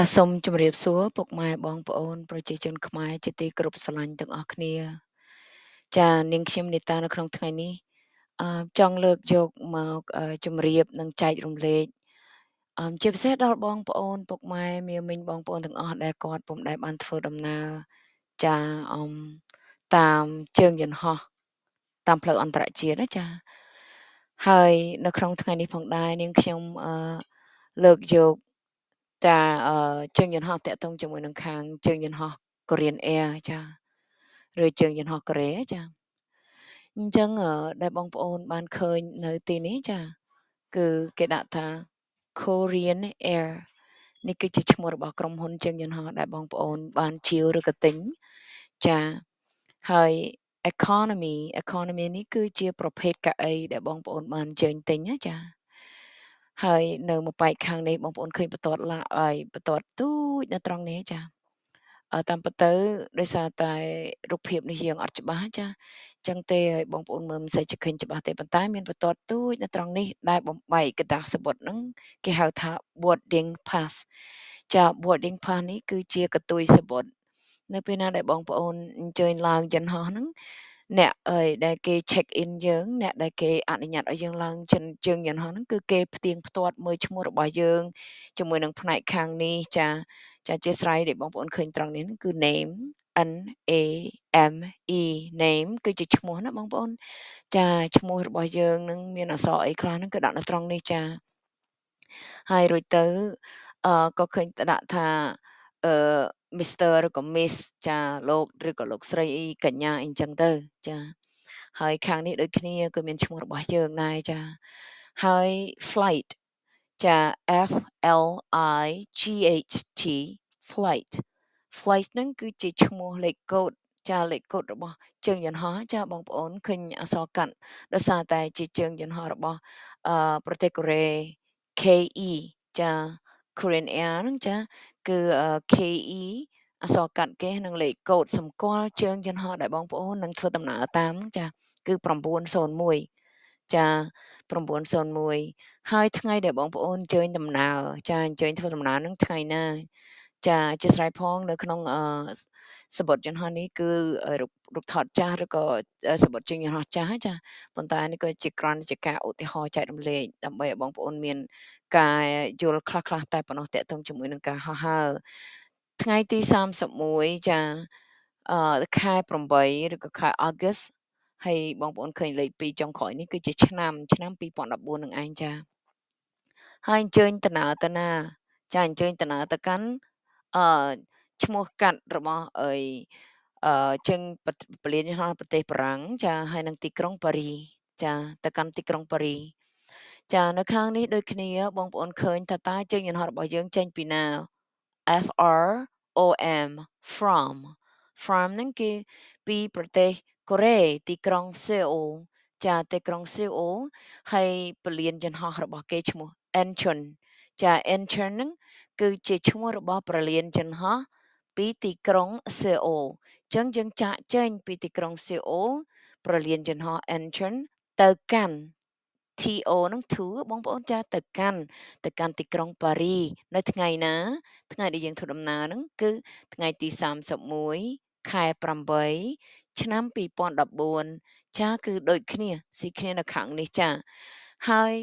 សូមជម្រាបសួរពុកម៉ែបងប្អូនប្រជាជនខ្មែរជាទីគោរពស្រឡាញ់ទាំងអស់គ្នាចានាងខ្ញុំនេតានៅក្នុងថ្ងៃនេះចង់លើកយកមកជម្រាបនិងចែករំលែកជាពិសេសដល់បងប្អូនពុកម៉ែមាមីងបងប្អូនទាំងអស់ដែលគាត់ពុំដែលបានធ្វើដំណើរចាអឺតាមជើងយន្តហោះតាមផ្លូវអន្តរជាតិណាចាហើយនៅក្នុងថ្ងៃនេះផងដែរនាងខ្ញុំលើកយកតាជើងយន្តហោះតាក់ទងជាមួយនឹងខាងជើងយន្តហោះ Korean Air ចាឬជើងយន្តហោះកូរ៉េចាអញ្ចឹងដែលបងប្អូនបានឃើញនៅទីនេះចាគឺគេដាក់ថា Korean Air នេះគឺជាឈ្មោះរបស់ក្រុមហ៊ុនជើងយន្តហោះដែលបងប្អូនបានជាវឬក៏ទិញចាហើយ economy នេះគឺជាប្រភេទកៅអីដែលបងប្អូនបានជើញទិញណាចាហើយនៅមួយប៉ែកខាងនេះបងប្អូនឃើញបន្ទាត់បន្ទាត់ទូចនៅត្រង់នេះចាតាមពិតទៅដោយសារតែរូបភាពនេះយើងអត់ច្បាស់ចាចឹងទេឲ្យបងប្អូនមើលមិនសូវជាឃើញច្បាស់ទេប៉ុន្តែមានបន្ទាត់ទូចនៅត្រង់នេះដែលបំបែកกระดาษសំបុត្រហ្នឹងគេហៅថា boarding pass ចា boarding pass នេះគឺជាកន្ទុយសំបុត្រនៅពេលណាដែលបងប្អូនអញ្ជើញឡើងយន្តហោះហ្នឹងអ្នកដែលគេ check in យើងអ្នកដែលគេអនុញ្ញាតឲ្យយើងឡើងជើងយន្តហោះហ្នឹងគឺគេផ្ទៀងផ្ទាត់មើលឈ្មោះរបស់យើងជាមួយនឹងផ្នែកខាងនេះចាអធ្យាស្រ័យដែលបងប្អូនឃើញត្រង់នេះគឺ name NAME name គឺជាឈ្មោះណាបងប្អូនចាឈ្មោះរបស់យើងនឹងមានអក្សរអីខ្លះហ្នឹងគឺដាក់នៅត្រង់នេះចាហើយរួចទៅក៏ឃើញដាក់ថាអឺ Mr ឬក៏ Miss ចាលោកឬក៏លោកស្រីកញ្ញាអីចឹងទៅចាហើយខាងនេះដូចគ្នាក៏មានឈ្មោះរបស់យើងដែរចាហើយ flight ចា FLIGHT flight ហ្នឹងគឺជាឈ្មោះលេខកូដចាលេខកូដរបស់ជើងយន្តហោះចាបងប្អូនឃើញអក្សរកាត់ដោយសារតែជាជើងយន្តហោះរបស់ប្រទេសកូរ៉េ KE ចា Korean Air ហ្នឹងចាគឺKE អក្សរកាត់គេនឹងលេខកូដសម្គាល់ជើងយន្តហោះដែលបងប្អូននឹងធ្វើដំណើរតាមចាគឺ901ចា901ហើយថ្ងៃដែលបងប្អូនអញ្ជើញដំណើរចាអញ្ជើញធ្វើដំណើរនឹងថ្ងៃណាចាអធ្យាស្រ័យផងនៅក្នុងសំបុត្រយន្តហោះនេះគឺរូបថតចាស់ឬក៏សំបុត្រជើងយន្តហោះចាស់ចាប៉ុន្តែនេះក៏ជាគ្រាន់ជាការឧទាហរណ៍ចែករំលែកដើម្បីឲ្យបងប្អូនមានការយល់ខ្លះៗតែប៉ុណ្ណោះតាក់ទងជាមួយនឹងការហោះហើរថ្ងៃទី31ចាខែ8ឬក៏ខែ August ហើយបងប្អូនឃើញលេខ2ចុងក្រោយនេះគឺជាឆ្នាំ2014នឹងឯងចាហើយអញ្ជើញដំណើរទៅណាចាអញ្ជើញដំណើរទៅកាន់អឺឈ្មោះកាត់របស់ជើងពលានយន្តហោះប្រទេសបារាំងចាហើយនិងទីក្រុងប៉ារីចាទៅកាន់ទីក្រុងប៉ារីចានៅខាងនេះដូចគ្នាបងប្អូនឃើញថាតើជើងយន្តហោះរបស់យើងចេញពីណា FROM from ហ្នឹងគឺពីប្រទេសកូរ៉េទីក្រុងសេអ៊ូលចាទីក្រុងសេអ៊ូលហើយពលានយន្តហោះរបស់គេឈ្មោះ Incheon ចា Incheon ហ្នឹងគឺជាឈ្មោះរបស់ប្រលានយន្តហោះពីទីក្រុងសេអ៊ូលអញ្ចឹងយើងចាកចេញពីទីក្រុងសេអ៊ូលប្រលានយន្តហោះ Incheon ទៅកាន់ TO ហ្នឹង to បងប្អូនចាទៅកាន់ទីក្រុងប៉ារីនៅថ្ងៃណាថ្ងៃដែលយើងធ្វើដំណើរហ្នឹងគឺថ្ងៃទី31ខែ8ឆ្នាំ2014ចាគឺដូចគ្នាស៊ីគ្នានៅខាងនេះចាហើយ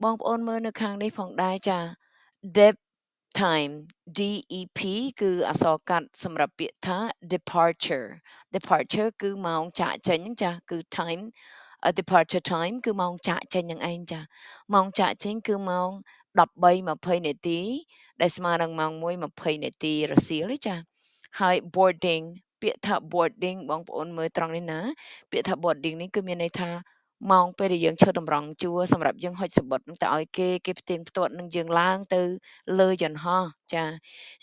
បងប្អូនមើលនៅខាងនេះផងដែរចា Dep time DEP គឺអក្សរកាត់សម្រាប់ពាក្យថា departure គឺម៉ោងចាកចេញហ្នឹងចាគឺ time departure time គឺម៉ោងចាកចេញនឹងឯងចាម៉ោងចាកចេញគឺម៉ោង13:20នាទីដែលស្មើនឹងម៉ោង1:20នាទីរសៀលទេចាហើយ boarding ពាក្យថា boarding បងប្អូនមើលត្រង់នេះណាពាក្យថា boarding នេះគឺមានន័យថាម៉ោងពេលដែលយើងឈើតម្រង់ជួរសម្រាប់យើងហុចសំបុត្រទៅឲ្យគេផ្ទៀងផ្ទាត់នឹងយើងឡើងទៅលើយន្តហោះចា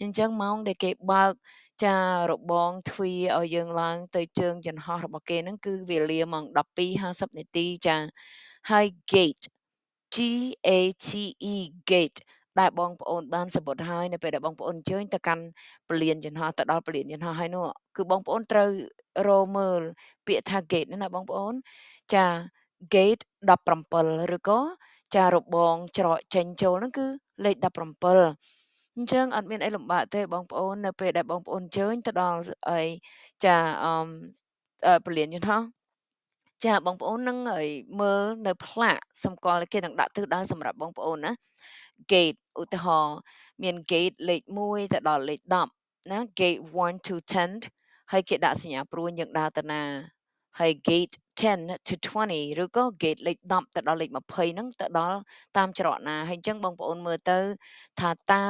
អញ្ចឹងម៉ោងដែលគេបើកចារបងទ្វារឲ្យយើងឡើងទៅជើងយន្តហោះរបស់គេហ្នឹងគឺវេលាម៉ោង12:50នាទីចាហើយ gate GATE gate ដែលបងប្អូនបានសម្បុត្រហើយនៅពេលដែលបងប្អូនអញ្ជើញទៅកាន់ពលានយន្តហោះទៅដល់ពលានយន្តហោះហើយនោះគឺបងប្អូនត្រូវរមើលពាក្យថា gate ហ្នឹងណាបងប្អូនចា gate 17ឬក៏ចារបងច្រកចេញចូលហ្នឹងគឺលេខ17 អញ្ចឹងអត់មានអីលំបាកទេបងប្អូននៅពេលដែលបងប្អូនអញ្ជើញទៅដល់អីចាពលានយន្តហោះចាបងប្អូននឹងមើលនៅផ្លាកសម្គាល់គេនឹងដាក់ទិសដៅសម្រាប់បងប្អូនណា gate ឧទាហរណ៍មាន gate លេខ1ទៅដល់លេខ10ណា gate 1 to 10ហើយគេដាក់សញ្ញាព្រួញយើងដើរទៅណាហើយ gate 10 to 20ឬក៏ gate លេខ10ទៅដល់លេខ20ហ្នឹងទៅដល់តាមច្រកណាហើយអញ្ចឹងបងប្អូនមើលទៅថាតើ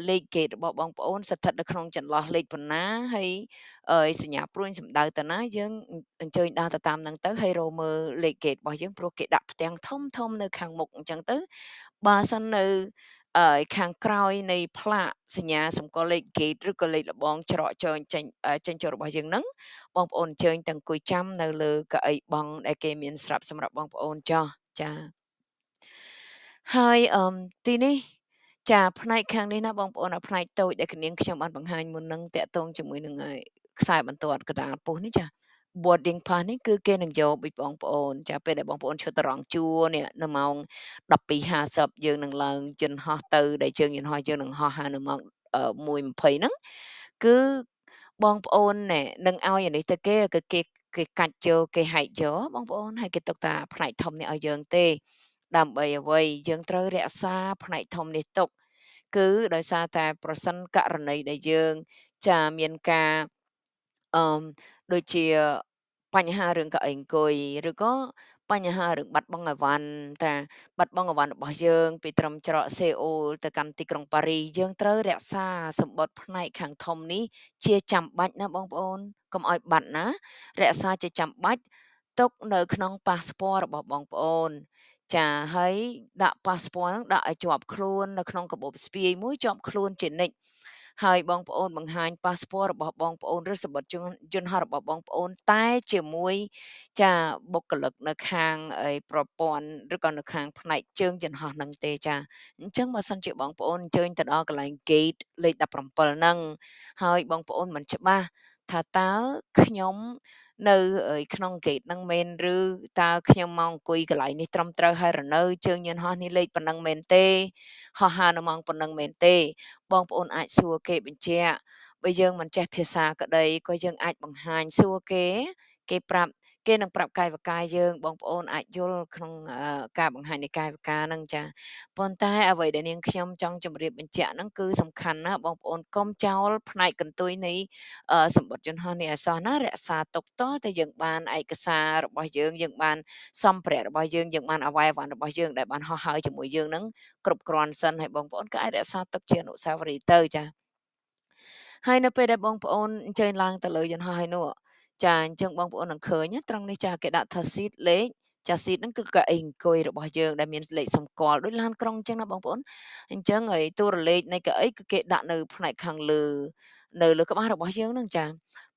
លេខ gate របស់បងប្អូនស្ថិតនៅក្នុងចន្លោះលេខប៉ុណ្ណាហើយសញ្ញាព្រួយសំដៅទៅណាយើងអញ្ជើញដើរទៅតាមហ្នឹងទៅហើយរកមើលលេខ gate របស់យើងព្រោះគេដាក់ផ្ទាំងធំៗនៅខាងមុខអញ្ចឹងទៅបើសិននៅខាងក្រោយនៃផ្លាកសញ្ញាសម្គាល់លេខ gate ឬក៏លេខល្បងច្រកចេញចូលរបស់យើងហ្នឹងបងប្អូនអញ្ជើញទៅអង្គុយចាំនៅលើកៅអីបង់ដែលគេមានស្រាប់សម្រាប់បងប្អូនចុះចា៎ហើយទីនេះចាផ្នែកខាងនេះណាបងប្អូនផ្នែកតូចដែលនាងខ្ញុំបានបង្ហាញមុននឹងតាក់ទងជាមួយនឹងខ្សែបន្ទាត់កណ្ដាលពោះនេះចា boarding pass នេះគឺគេនឹងយកពីបងប្អូនចាពេលដែលបងប្អូនឈប់ត្រង់ជួរនេះនៅម៉ោង12:50យើងនឹងឡើងយន្តហោះទៅដែលជើងយន្តហោះយើងនឹងហោះហើរនៅម៉ោង1:20ហ្នឹងគឺបងប្អូនណែនឹងឲ្យអានេះទៅគេកាច់យកគេហែកយកបងប្អូនហើយគេទុកតាផ្នែកធំនេះឲ្យយើងទេដើម្បីអ្វីយើងត្រូវរក្សាផ្នែកធំនេះទុកគឺដោយសារតែប្រសិនករណីដែលយើងចាមានការអឺដូចជាបញ្ហារឿងកៅអីអង្គុយឬក៏បញ្ហារឿងបាត់បង់អីវ៉ាន់តាបាត់បង់អីវ៉ាន់របស់យើងពីត្រឹមច្រកសេអ៊ូលទៅកាន់ទីក្រុងប៉ារីសយើងត្រូវរក្សាសម្បត្តិផ្នែកខាងធំនេះជាចាំបាច់ណាបងប្អូនកុំឲ្យបាត់ណារក្សាជាចាំបាច់ទុកនៅក្នុងប៉ាសពតរបស់បងប្អូនចាហើយដាក់ប៉ាសពតហ្នឹងដាក់ឲ្យជាប់ខ្លួននៅក្នុងកាបូបស្ពាយមួយជាប់ខ្លួនជានិច្ចហើយបងប្អូនបង្ហាញប៉ាសពតរបស់បងប្អូនឬសំបុត្រយន្តហោះរបស់បងប្អូនតែជាមួយចាបុគ្គលិកនៅខាងប្រព័ន្ធឬក៏នៅខាងផ្នែកជើងយន្តហោះហ្នឹងទេចាអញ្ចឹងបើសិនជាបងប្អូនអញ្ជើញទៅដល់កន្លែង gate លេខ17ហ្នឹងហើយបងប្អូនមិនច្បាស់ថាតើខ្ញុំនៅក្នុង gate ហ្នឹងមែនឬតើខ្ញុំមកអង្គុយកន្លែងនេះត្រឹមត្រូវហើយឬនៅជើងយន្តហោះនេះលេខប៉ុណ្ណឹងមែនទេហោះហើរនៅម៉ោងប៉ុណ្ណឹងមែនទេបងប្អូនអាចសួរគេបញ្ជាក់បើយើងមិនចេះភាសាក្តីក៏យើងអាចបង្ហាញសួរគេប្រាប់គេនឹងប្រាប់កាយវិការយើងបងប្អូនអាចយល់ក្នុងការបង្ហាញនៃកាយវិការហ្នឹងចាប៉ុន្តែអ្វីដែលនាងខ្ញុំចង់ជម្រាបបញ្ជាក់ហ្នឹងគឺសំខាន់ណាស់បងប្អូនកុំចោលផ្នែកកន្ទុយនៃសម្បត្តិយន្តហោះនេះឲ្យសោះណារក្សាទុកតតែយើងបានឯកសាររបស់យើងបានសម្ភារៈរបស់យើងបានអ្វីៗរបស់យើងដែលបានហោះហើរជាមួយយើងហ្នឹងគ្រប់គ្រាន់សិនហើយបងប្អូនក៏អាចរក្សាទុកជាអនុស្សាវរីយ៍ទៅចា៎ហើយនៅពេលដែលបងប្អូនអញ្ជើញឡើងទៅលើយន្តហោះហើយនោះចាអញ្ចឹងបងប្អូននឹងឃើញណាត្រង់នេះចាគេដាក់ថា seat លេខចា seat ហ្នឹងគឺកៅអីអង្គុយរបស់យើងដែលមានលេខសម្គាល់ដូចឡានក្រុងអញ្ចឹងណាបងប្អូនអញ្ចឹងហើយតួរលេខនៃកៅអីគឺគេដាក់នៅផ្នែកខាងលើនៅលើក្បាលរបស់យើងហ្នឹងចា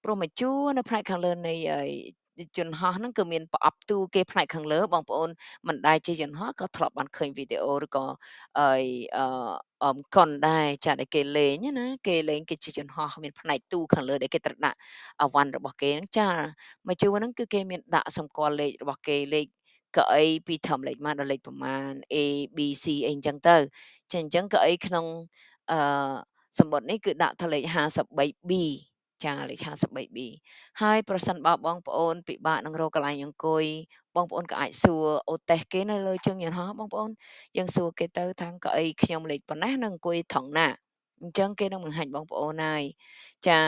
ព្រោះមួយជួរនៅផ្នែកខាងលើនៃយន្តហោះហ្នឹងគឺមានប្រអប់ទូគេផ្នែកខាងលើបងប្អូនមិនដែលជាយន្តហោះក៏ធ្លាប់បានឃើញវីដេអូឬក៏អីកុនដែរចាដែលគេលេងណាគេលេងគេជិះយន្តហោះមានផ្នែកទូខាងលើដែលគេត្រូវដាក់អវ៉ាន់របស់គេហ្នឹងចាមួយជួរហ្នឹងគឺគេមានដាក់សម្គាល់លេខរបស់គេលេខកៅអីពីធម្មលេខម៉ានដល់លេខប្រមាណ A B C អីអញ្ចឹងទៅចាអញ្ចឹងកៅអីក្នុងអឺសំបុត្រនេះគឺដាក់ថាលេខ 53B ចាលេខ 53B ហើយប្រសិនបើបងប្អូនពិបាកនឹងរកកន្លែងអង្គុយបងប្អូនក៏អាចសួរអូតេសគេនៅលើជើងយន្តហោះបងប្អូនយើងសួរគេទៅថាកៅអីខ្ញុំលេខប៉ុណ្ណេះនឹងអង្គុយត្រង់ណាអញ្ចឹងគេនឹងបង្ហាញបងប្អូនហើយចា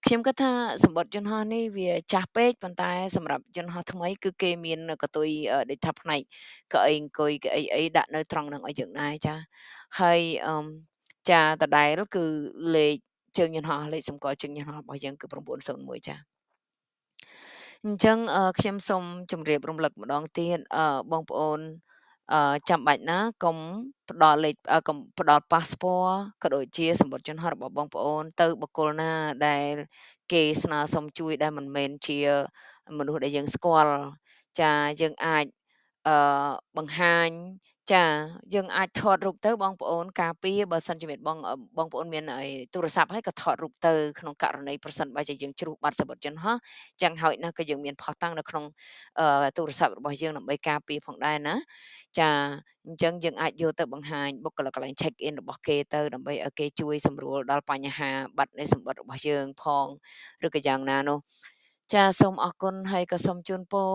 ខ្ញុំគិតថាសម្បត្តិយន្តហោះនេះវាចាស់ពេកប៉ុន្តែសម្រាប់យន្តហោះថ្មីគឺគេមានកតុយដូចថាផ្នែកកៅអីអង្គុយកៅអីអីដាក់នៅត្រង់ហ្នឹងឲ្យយើងដែរចាហើយចាដដែលគឺលេខជើងយន្តហោះលេខសម្គាល់ជើងយន្តហោះរបស់យើងគឺ901ចា៎អញ្ចឹងខ្ញុំសូមជម្រាបរំលឹកម្ដងទៀតបងប្អូនចាំបាច់ណាកុំផ្ដល់លេខកុំផ្ដល់ប៉ាសពតក៏ដូចជាសំបុត្រជនហោះរបស់បងប្អូនទៅបុគ្គលណាដែលគេស្នើសុំជួយដែលមិនមែនជាមនុស្សដែលយើងស្គាល់ចាយើងអាចអឺបង្ហាញ ចាយើងអាចថតរូបទៅបងប្អូនការពារបើសិនជាមានបងប្អូនមានទូរស័ព្ទហើយក៏ថតរូបទៅក្នុងករណីប្រសិនបើជាយើងជ្រុះបាត់សំបុត្រយន្តហោះចឹងហើយណាក៏យើងមានផុសតាំងនៅក្នុងទូរស័ព្ទរបស់យើងដើម្បីការពារផងដែរណាចាអញ្ចឹងយើងអាចយកទៅបង្ហាញបុគ្គលិកកន្លែង check in របស់គេទៅដើម្បីឲ្យគេជួយសម្រួលដល់បញ្ហាបាត់នៃសំបុត្ររបស់យើងផងឬក៏យ៉ាងណានោះចាសូមអរគុណហើយក៏សូមជូនពរ